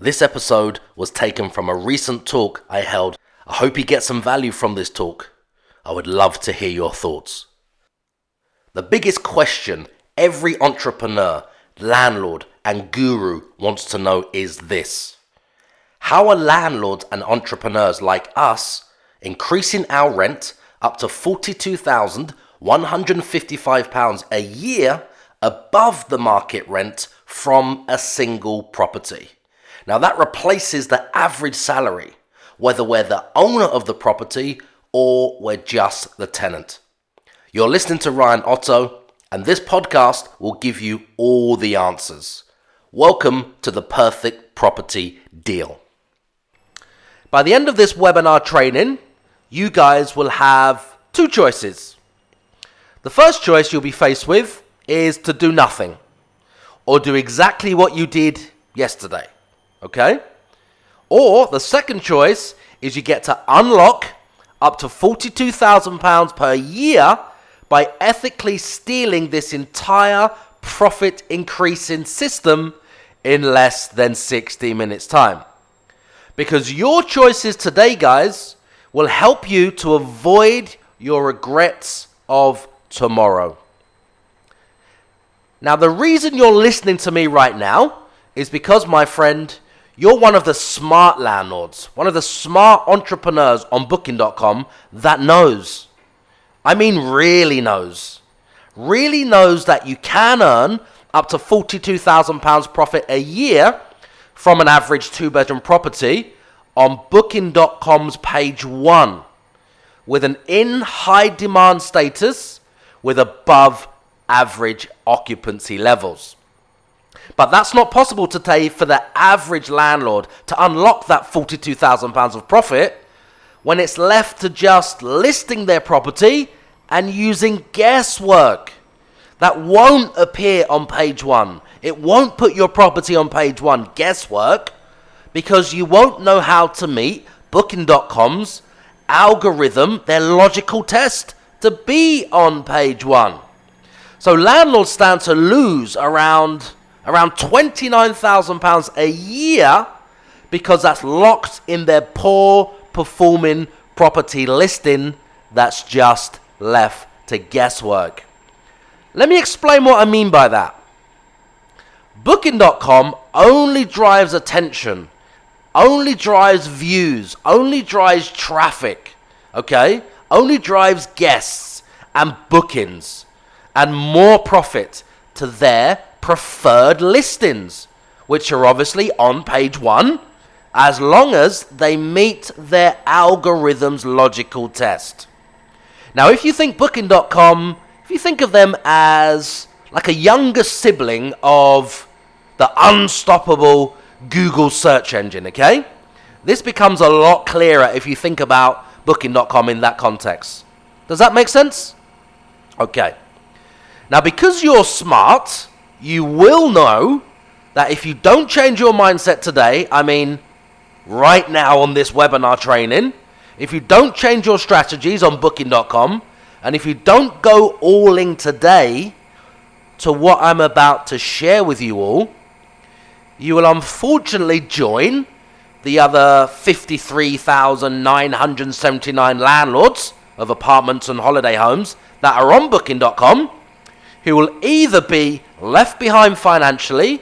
This episode was taken from a recent talk I held. I hope you get some value from this talk. I would love to hear your thoughts. The biggest question every entrepreneur, landlord, and guru wants to know is this: how are landlords and entrepreneurs like us increasing our rent up to £42,155 a year above the market rent from a single property? Now that replaces the average salary, whether we're the owner of the property or we're just the tenant. You're listening to Ryan OTTO, and this podcast will give you all the answers. Welcome to the perfect property deal. By the end of this webinar training, you guys will have two choices. The first choice you'll be faced with is to do nothing, or do exactly what you did yesterday, okay? Or the second choice is you get to unlock up to £42,000 per year by ethically stealing this entire profit increasing system in less than 60 minutes time. Because your choices today, guys, will help you to avoid your regrets of tomorrow. Now, the reason you're listening to me right now is because, my friend, you're one of the smart landlords, one of the smart entrepreneurs on Booking.com that knows. I mean, really knows that you can earn up to £42,000 profit a year from an average two-bedroom property on Booking.com's page 1 with an in high demand status with above average occupancy levels. But that's not possible today for the average landlord to unlock that £42,000 of profit when it's left to just listing their property and using guesswork. That won't appear on page 1. It won't put your property on page 1, guesswork, because you won't know how to meet Booking.com's algorithm, their logical test to be on page 1. So landlords stand to lose around £29,000 a year because that's locked in their poor performing property listing that's just left to guesswork. Let me explain what I mean by that. Booking.com only drives attention, only drives views, only drives traffic, okay? Only drives guests and bookings and more profit to their preferred listings, which are obviously on page 1, as long as they meet their algorithm's logical test. Now, if you think Booking.com, if you think of them as like a younger sibling of the unstoppable Google search engine, okay? This becomes a lot clearer if you think about Booking.com in that context. Does that make sense? Okay. Now, because you're smart, you will know that if you don't change your mindset today, I mean, right now on this webinar training, if you don't change your strategies on Booking.com, and if you don't go all in today to what I'm about to share with you all, you will unfortunately join the other 53,979 landlords of apartments and holiday homes that are on Booking.com, who will either be left behind financially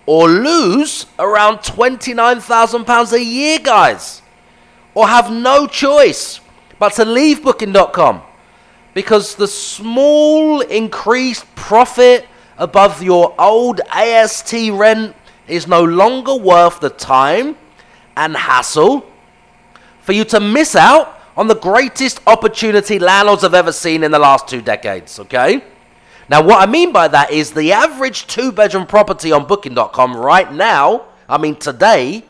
or lose around £29,000 a year, guys, or have no choice but to leave Booking.com because the small increased profit above your old AST rent is no longer worth the time and hassle for you to miss out on the greatest opportunity landlords have ever seen in the last 2 decades, okay? Now, what I mean by that is the average two-bedroom property on Booking.com right now, I mean today,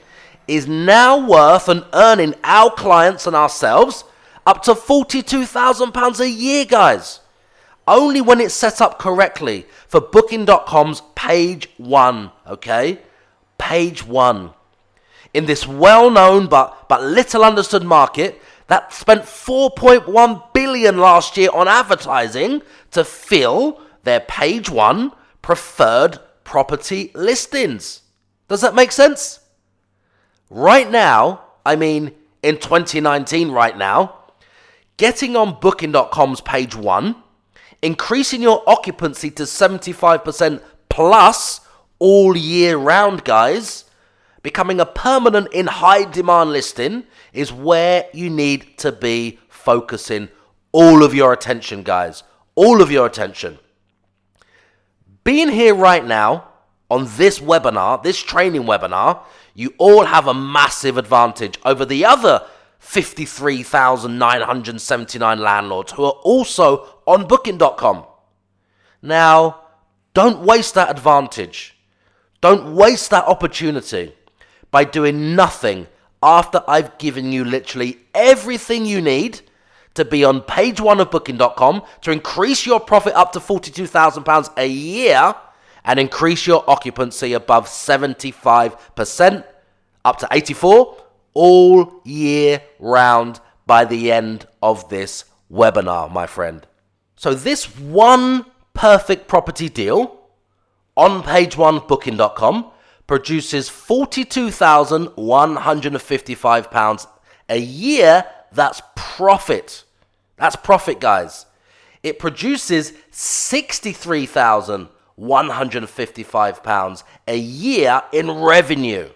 is now worth and earning our clients and ourselves up to £42,000 a year, guys. Only when it's set up correctly for Booking.com's page 1, okay? Page 1. In this well-known but little understood market that spent $4.1 billion last year on advertising to fill their page 1 preferred property listings. Does that make sense? Right now, I mean in 2019 right now, getting on Booking.com's page 1, increasing your occupancy to 75% plus all year round, guys, becoming a permanent in high demand listing is where you need to be focusing all of your attention, guys. All of your attention. Being here right now on this webinar, this training webinar, you all have a massive advantage over the other 53,979 landlords who are also on Booking.com. Now, don't waste that advantage. Don't waste that opportunity by doing nothing after I've given you literally everything you need to be on page 1 of Booking.com to increase your profit up to £42,000 a year and increase your occupancy above 75% up to 84% all year round by the end of this webinar, my friend. So this one perfect property deal on page 1 Booking.com produces £42,155 a year. That's profit. That's profit, guys. It produces £63,155 a year in revenue.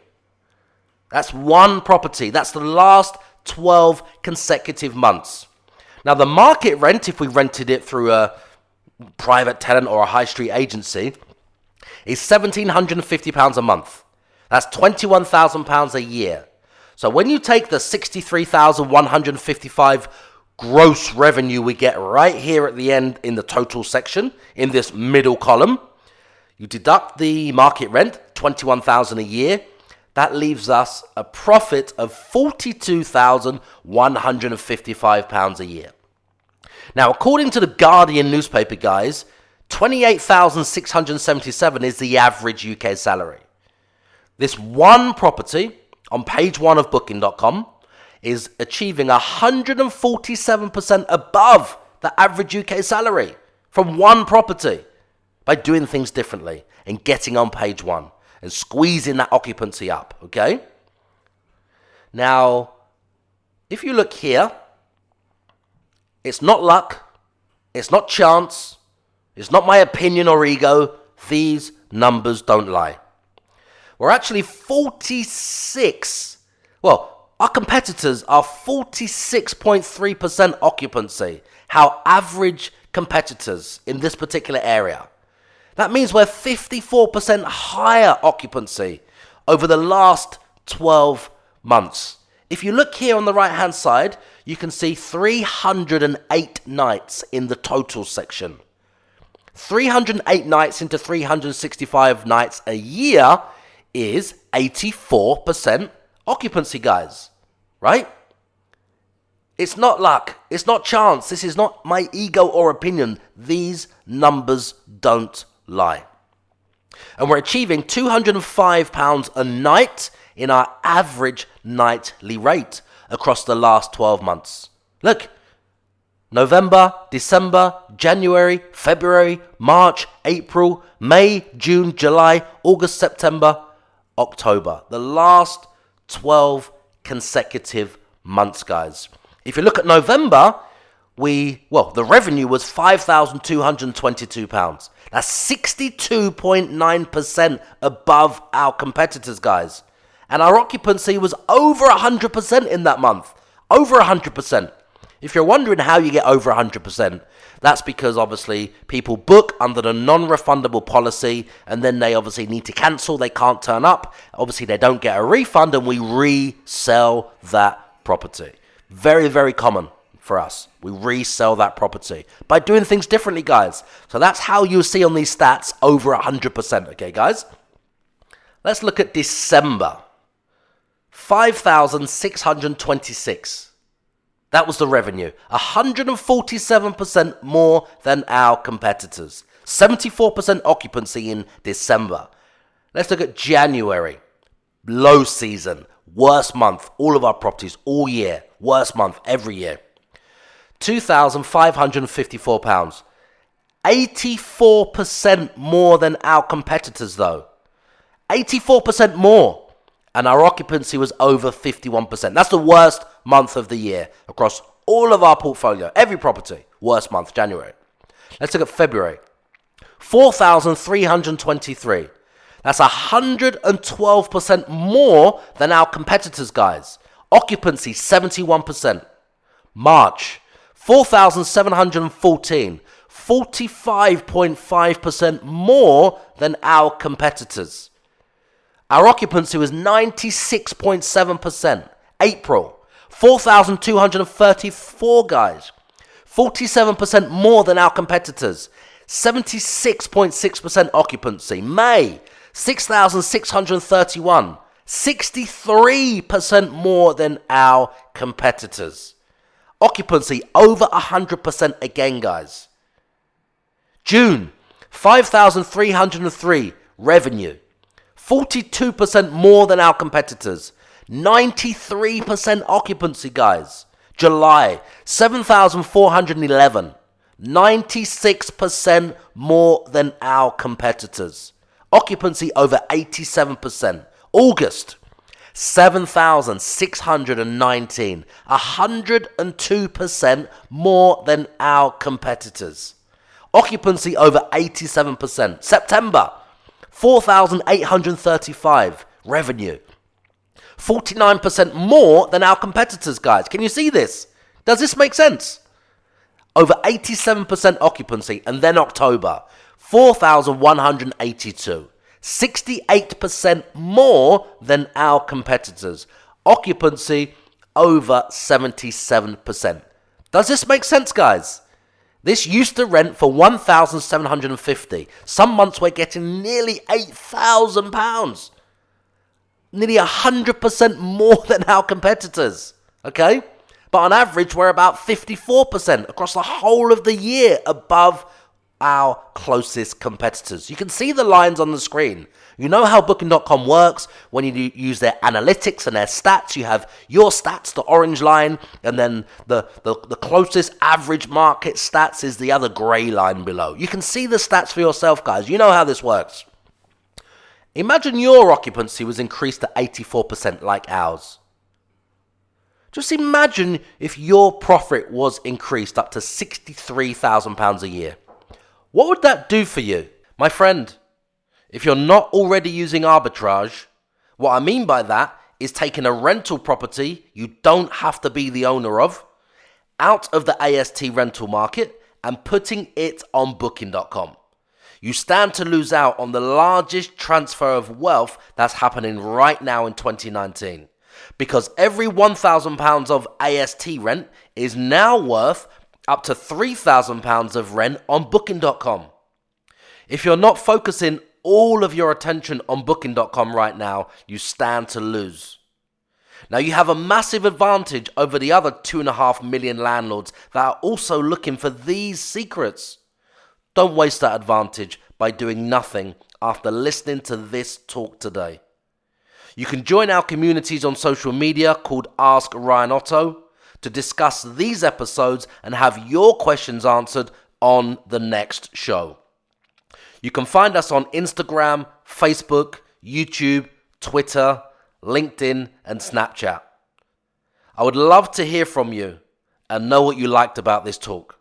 That's one property. That's the last 12 consecutive months. Now, the market rent, if we rented it through a private tenant or a high street agency, is £1,750 a month. That's £21,000 a year. So when you take the 63,155 gross revenue we get right here at the end in the total section, in this middle column, you deduct the market rent, £21,000 a year, that leaves us a profit of £42,155 a year. Now, according to the Guardian newspaper, guys, $28,677 is the average UK salary. This one property on page 1 of Booking.com is achieving 147% above the average UK salary from one property by doing things differently and getting on page 1 and squeezing that occupancy up, okay? Now, if you look here, it's not luck, it's not chance, it's not my opinion or ego. These numbers don't lie. We're actually 46. Well, our competitors are 46.3% occupancy. Our average competitors in this particular area. That means we're 54% higher occupancy over the last 12 months. If you look here on the right-hand side, you can see 308 nights in the total section. 308 nights into 365 nights a year is 84% occupancy, guys, right? It's not luck. It's not chance. This is not my ego or opinion. These numbers don't lie. And we're achieving £205 a night in our average nightly rate across the last 12 months. Look, November, December, January, February, March, April, May, June, July, August, September, October. The last 12 consecutive months, guys. If you look at November, the revenue was £5,222. That's 62.9% above our competitors, guys. And our occupancy was over 100% in that month. Over 100%. If you're wondering how you get over 100%, that's because obviously people book under the non-refundable policy and then they obviously need to cancel. They can't turn up. Obviously, they don't get a refund and we resell that property. Very, very common for us. We resell that property by doing things differently, guys. So that's how you see on these stats over 100%. Okay, guys? Let's look at December. 5,626. That was the revenue. 147% more than our competitors. 74% occupancy in December. Let's look at January. Low season. Worst month. All of our properties all year. Worst month every year. £2,554. 84% more than our competitors, though. 84% more. and our occupancy was over 51%. That's the worst month of the year across all of our portfolio. Every property, worst month, January. Let's look at February. 4,323. That's 112% more than our competitors, guys. Occupancy, 71%. March, 4,714. 45.5% more than our competitors. Our occupancy was 96.7%. April, 4,234, guys. 47% more than our competitors. 76.6% occupancy. May, 6,631. 63% more than our competitors. Occupancy over 100% again, guys. June, 5,303 revenue. 42% more than our competitors. 93% occupancy, guys. July, 7,411. 96% more than our competitors. Occupancy over 87%. August, 7,619. 102% more than our competitors. Occupancy over 87%. September, 4,835 revenue. 49% more than our competitors, guys. Can you see this? Does this make sense? Over 87% occupancy. And then October, 4,182. 68% more than our competitors. Occupancy over 77%. Does this make sense, guys? This used to rent for £1,750. Some months we're getting nearly £8,000. Nearly 100% more than our competitors. Okay? But on average, we're about 54% across the whole of the year above our closest competitors. You can see the lines on the screen. You know how Booking.com works. When you use their analytics and their stats, you have your stats, the orange line, and then the closest average market stats is the other grey line below. You can see the stats for yourself, guys. You know how this works. Imagine your occupancy was increased to 84% like ours. Just imagine if your profit was increased up to £63,000 a year. What would that do for you? My friend, if you're not already using arbitrage, what I mean by that is taking a rental property you don't have to be the owner of out of the AST rental market and putting it on Booking.com. You stand to lose out on the largest transfer of wealth that's happening right now in 2019. Because every £1,000 of AST rent is now worth up to £3,000 of rent on Booking.com. If you're not focusing all of your attention on Booking.com right now, you stand to lose. Now you have a massive advantage over the other 2.5 million landlords that are also looking for these secrets. Don't waste that advantage by doing nothing after listening to this talk today. You can join our communities on social media called Ask Ryan OTTO to discuss these episodes and have your questions answered on the next show. You can find us on Instagram, Facebook, YouTube, Twitter, LinkedIn, and Snapchat. I would love to hear from you and know what you liked about this talk.